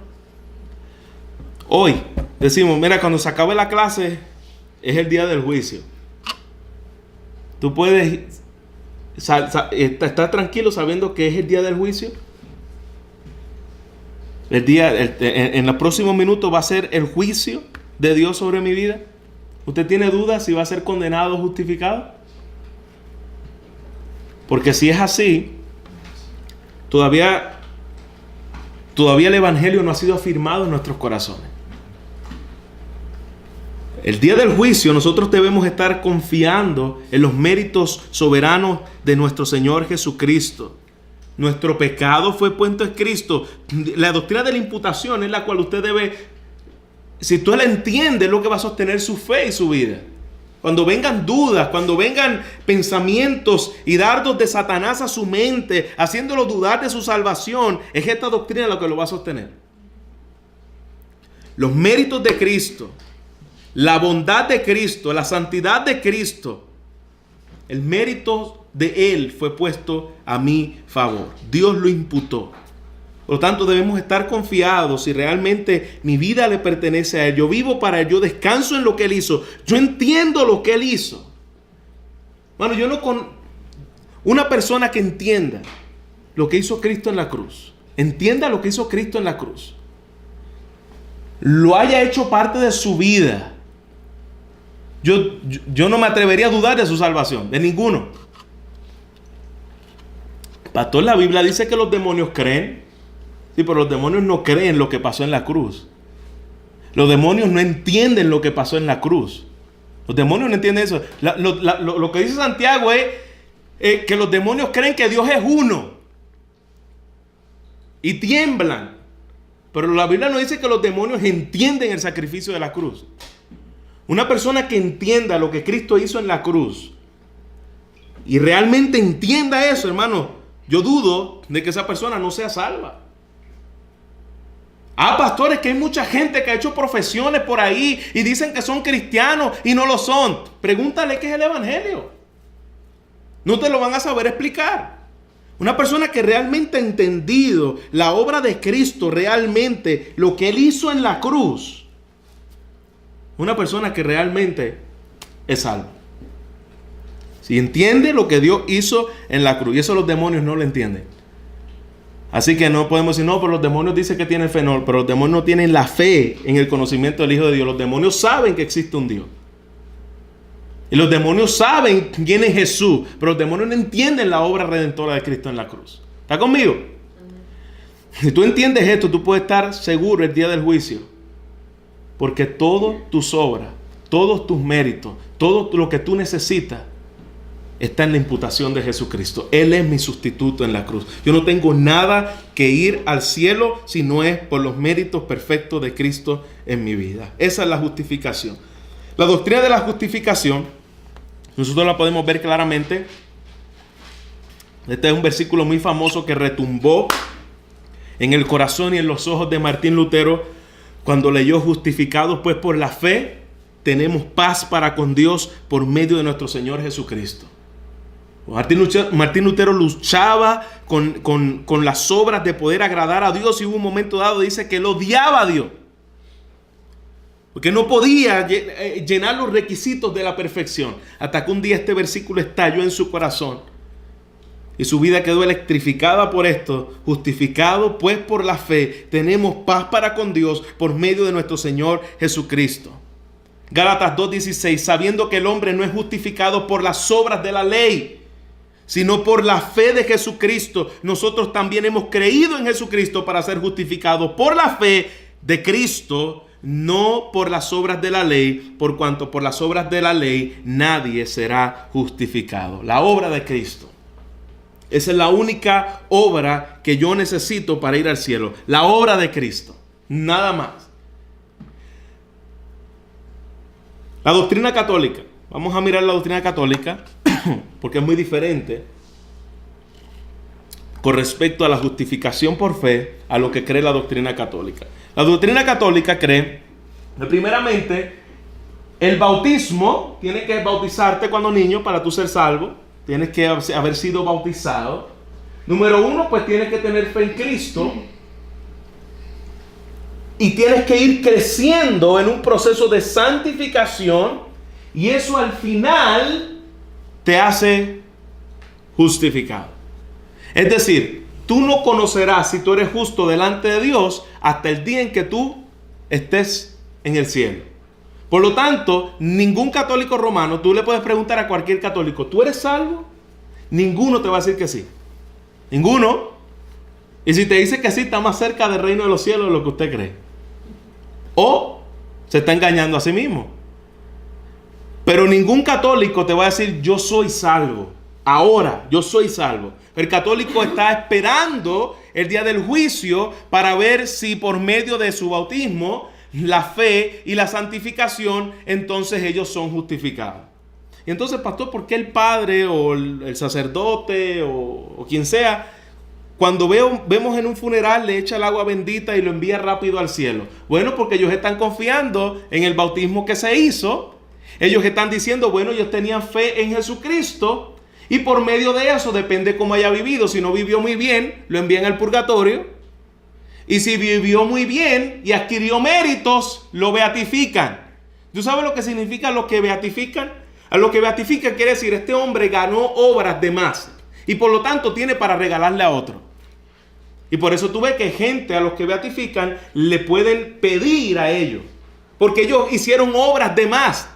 Hoy decimos, mira, cuando se acabe la clase es el día del juicio. Tú puedes estar tranquilo sabiendo que es el día del juicio. En los próximos minutos va a ser el juicio de Dios sobre mi vida. ¿Usted tiene dudas si va a ser condenado o justificado? Porque si es así, todavía el evangelio no ha sido afirmado en nuestros corazones. El día del juicio nosotros debemos estar confiando en los méritos soberanos de nuestro Señor Jesucristo. Nuestro pecado fue puesto en Cristo. La doctrina de la imputación es la cual usted debe, si tú la entiendes, es lo que va a sostener su fe y su vida. Cuando vengan dudas, cuando vengan pensamientos y dardos de Satanás a su mente, haciéndolo dudar de su salvación, es esta doctrina lo que lo va a sostener. Los méritos de Cristo, la bondad de Cristo, la santidad de Cristo, el mérito de Él fue puesto a mi favor. Dios lo imputó. Por lo tanto, debemos estar confiados si realmente mi vida le pertenece a Él. Yo vivo para Él, yo descanso en lo que Él hizo. Yo entiendo lo que Él hizo. Bueno, yo no con una persona que entienda lo que hizo Cristo en la cruz, entienda lo que hizo Cristo en la cruz, lo haya hecho parte de su vida, yo no me atrevería a dudar de su salvación, de ninguno. Pastor, la Biblia dice que los demonios creen. Sí, pero los demonios no creen lo que pasó en la cruz. Los demonios no entienden lo que pasó en la cruz. Los demonios no entienden eso. Lo que dice Santiago es que los demonios creen que Dios es uno y tiemblan. Pero la Biblia no dice que los demonios entienden el sacrificio de la cruz. Una persona que entienda lo que Cristo hizo en la cruz y realmente entienda eso, hermano, yo dudo de que esa persona no sea salva. Pastores, que hay mucha gente que ha hecho profesiones por ahí y dicen que son cristianos y no lo son. Pregúntale qué es el evangelio. No te lo van a saber explicar. Una persona que realmente ha entendido la obra de Cristo, realmente lo que Él hizo en la cruz. Una persona que realmente es salva. Si entiende lo que Dios hizo en la cruz. Y eso los demonios no lo entienden. Así que no podemos decir, no, pero los demonios dicen que tienen fe. No, pero los demonios no tienen la fe en el conocimiento del Hijo de Dios. Los demonios saben que existe un Dios. Y los demonios saben quién es Jesús. Pero los demonios no entienden la obra redentora de Cristo en la cruz. ¿Está conmigo? Si tú entiendes esto, tú puedes estar seguro el día del juicio. Porque todas tus obras, todos tus méritos, todo lo que tú necesitas, está en la imputación de Jesucristo. Él es mi sustituto en la cruz. Yo no tengo nada que ir al cielo si no es por los méritos perfectos de Cristo en mi vida. Esa es la justificación. La doctrina de la justificación, nosotros la podemos ver claramente. Este es un versículo muy famoso que retumbó en el corazón y en los ojos de Martín Lutero cuando leyó: justificados pues por la fe, tenemos paz para con Dios por medio de nuestro Señor Jesucristo. Martín Lutero luchaba con las obras de poder agradar a Dios, y hubo un momento dado, dice, que él odiaba a Dios. Porque no podía llenar los requisitos de la perfección. Hasta que un día este versículo estalló en su corazón. Y su vida quedó electrificada por esto. Justificado pues por la fe, tenemos paz para con Dios por medio de nuestro Señor Jesucristo. Gálatas 2:16, sabiendo que el hombre no es justificado por las obras de la ley, sino por la fe de Jesucristo. Nosotros también hemos creído en Jesucristo para ser justificados por la fe de Cristo, no por las obras de la ley, por cuanto por las obras de la ley nadie será justificado. La obra de Cristo. Esa es la única obra que yo necesito para ir al cielo. La obra de Cristo. Nada más. La doctrina católica. Vamos a mirar la doctrina católica porque es muy diferente con respecto a la justificación por fe a lo que cree la doctrina católica. La doctrina católica cree que primeramente el bautismo, tienes que bautizarte cuando niño para tú ser salvo. Tienes que haber sido bautizado. Número 1, pues tienes que tener fe en Cristo. Y tienes que ir creciendo en un proceso de santificación. Y eso al final te hace justificado. Es decir, tú no conocerás si tú eres justo delante de Dios hasta el día en que tú estés en el cielo. Por lo tanto, ningún católico romano, tú le puedes preguntar a cualquier católico, ¿tú eres salvo? Ninguno te va a decir que sí. Ninguno. Y si te dice que sí, está más cerca del reino de los cielos de lo que usted cree. O se está engañando a sí mismo. Pero ningún católico te va a decir, yo soy salvo. Ahora, yo soy salvo. El católico está esperando el día del juicio para ver si por medio de su bautismo, la fe y la santificación, entonces ellos son justificados. Y entonces, pastor, ¿por qué el padre o el sacerdote o quien sea, cuando vemos en un funeral, le echa el agua bendita y lo envía rápido al cielo? Bueno, porque ellos están confiando en el bautismo que se hizo. Ellos están diciendo, bueno, ellos tenían fe en Jesucristo y por medio de eso, depende cómo haya vivido. Si no vivió muy bien, lo envían al purgatorio. Y si vivió muy bien y adquirió méritos, lo beatifican. ¿Tú sabes lo que significa lo que beatifican? A lo que beatifican quiere decir, este hombre ganó obras de más y por lo tanto tiene para regalarle a otro. Y por eso tú ves que gente a los que beatifican le pueden pedir a ellos, porque ellos hicieron obras de más.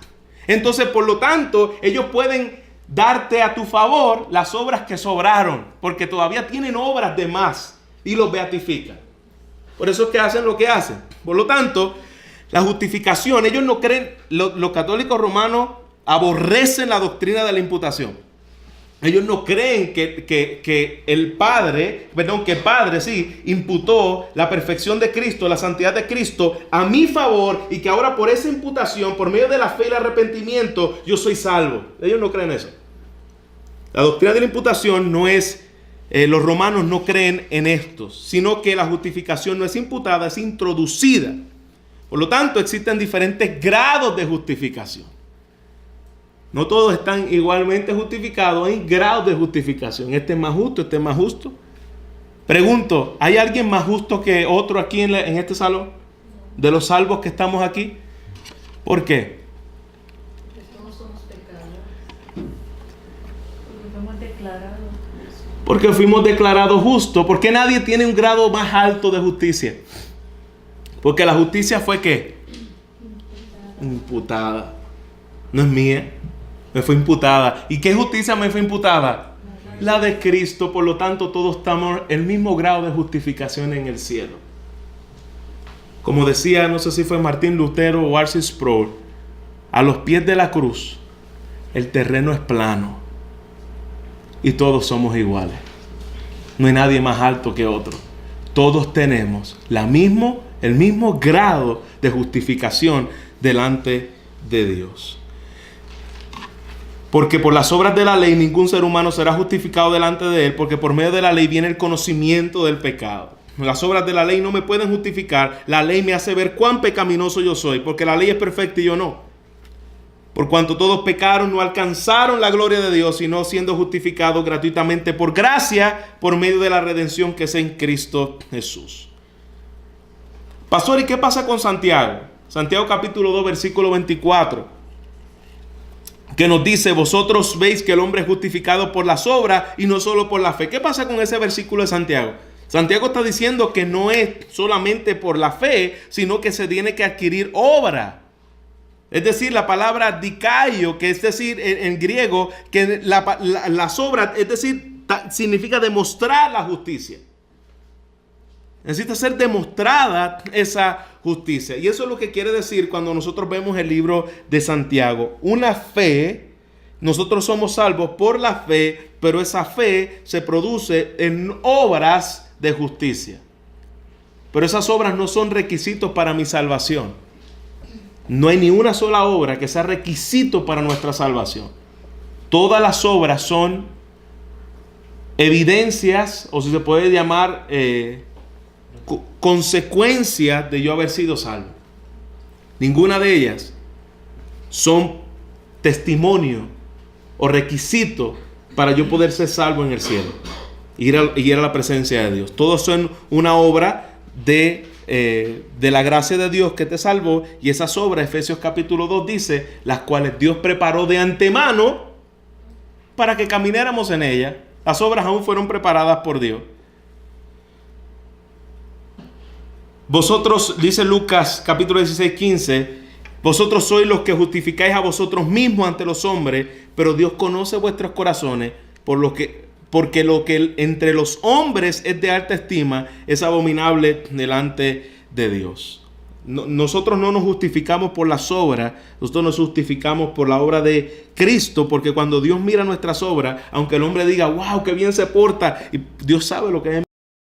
Entonces, por lo tanto, ellos pueden darte a tu favor las obras que sobraron, porque todavía tienen obras de más y los beatifican. Por eso es que hacen lo que hacen. Por lo tanto, la justificación, ellos no creen, los católicos romanos aborrecen la doctrina de la imputación. Ellos no creen que el Padre imputó la perfección de Cristo, la santidad de Cristo a mi favor y que ahora por esa imputación, por medio de la fe y el arrepentimiento, yo soy salvo. Ellos no creen eso. La doctrina de la imputación no es, los romanos no creen en esto, sino que la justificación no es imputada, es introducida. Por lo tanto, existen diferentes grados de justificación. No todos están igualmente justificados, hay grados de justificación. Este es más justo, este es más justo. Pregunto, ¿hay alguien más justo que otro aquí en este salón? De los salvos que estamos aquí. ¿Por qué? Porque todos somos pecadores. Porque fuimos declarados justos. Porque fuimos declarados justos. Porque nadie tiene un grado más alto de justicia. Porque la justicia fue ¿qué? Imputada. No es mía. Me fue imputada. ¿Y qué justicia me fue imputada? La de Cristo. Por lo tanto, todos estamos en el mismo grado de justificación en el cielo. Como decía, no sé si fue Martín Lutero o R.C. Sproul, a los pies de la cruz, el terreno es plano. Y todos somos iguales. No hay nadie más alto que otro. Todos tenemos el mismo grado de justificación delante de Dios. Porque por las obras de la ley ningún ser humano será justificado delante de él, porque por medio de la ley viene el conocimiento del pecado. Las obras de la ley no me pueden justificar. La ley me hace ver cuán pecaminoso yo soy, porque la ley es perfecta y yo no. Por cuanto todos pecaron, no alcanzaron la gloria de Dios, sino siendo justificados gratuitamente por gracia, por medio de la redención que es en Cristo Jesús. Pastor, ¿y qué pasa con Santiago? Santiago capítulo 2, versículo 24. Que nos dice, vosotros veis que el hombre es justificado por las obras y no solo por la fe. ¿Qué pasa con ese versículo de Santiago? Santiago está diciendo que no es solamente por la fe, sino que se tiene que adquirir obra. Es decir, la palabra dikaio, que es decir, en griego, que las obras, es decir, significa demostrar la justicia. Necesita ser demostrada esa justicia. Y eso es lo que quiere decir cuando nosotros vemos el libro de Santiago. Una fe, nosotros somos salvos por la fe, pero esa fe se produce en obras de justicia. Pero esas obras no son requisitos para mi salvación. No hay ni una sola obra que sea requisito para nuestra salvación. Todas las obras son evidencias, o si se puede llamar consecuencias de yo haber sido salvo. Ninguna de ellas son testimonio o requisito para yo poder ser salvo en el cielo, ir a la presencia de Dios. Todos son una obra de la gracia de Dios que te salvó, y esas obras, Efesios capítulo 2 dice, las cuales Dios preparó de antemano para que camináramos en ellas. Las obras aún fueron preparadas por Dios. Vosotros, dice Lucas capítulo 16, 15, vosotros sois los que justificáis a vosotros mismos ante los hombres, pero Dios conoce vuestros corazones, porque lo que entre los hombres es de alta estima es abominable delante de Dios. Nosotros no nos justificamos por las obras, nosotros nos justificamos por la obra de Cristo, porque cuando Dios mira nuestras obras, aunque el hombre diga, wow, qué bien se porta, y Dios sabe lo que es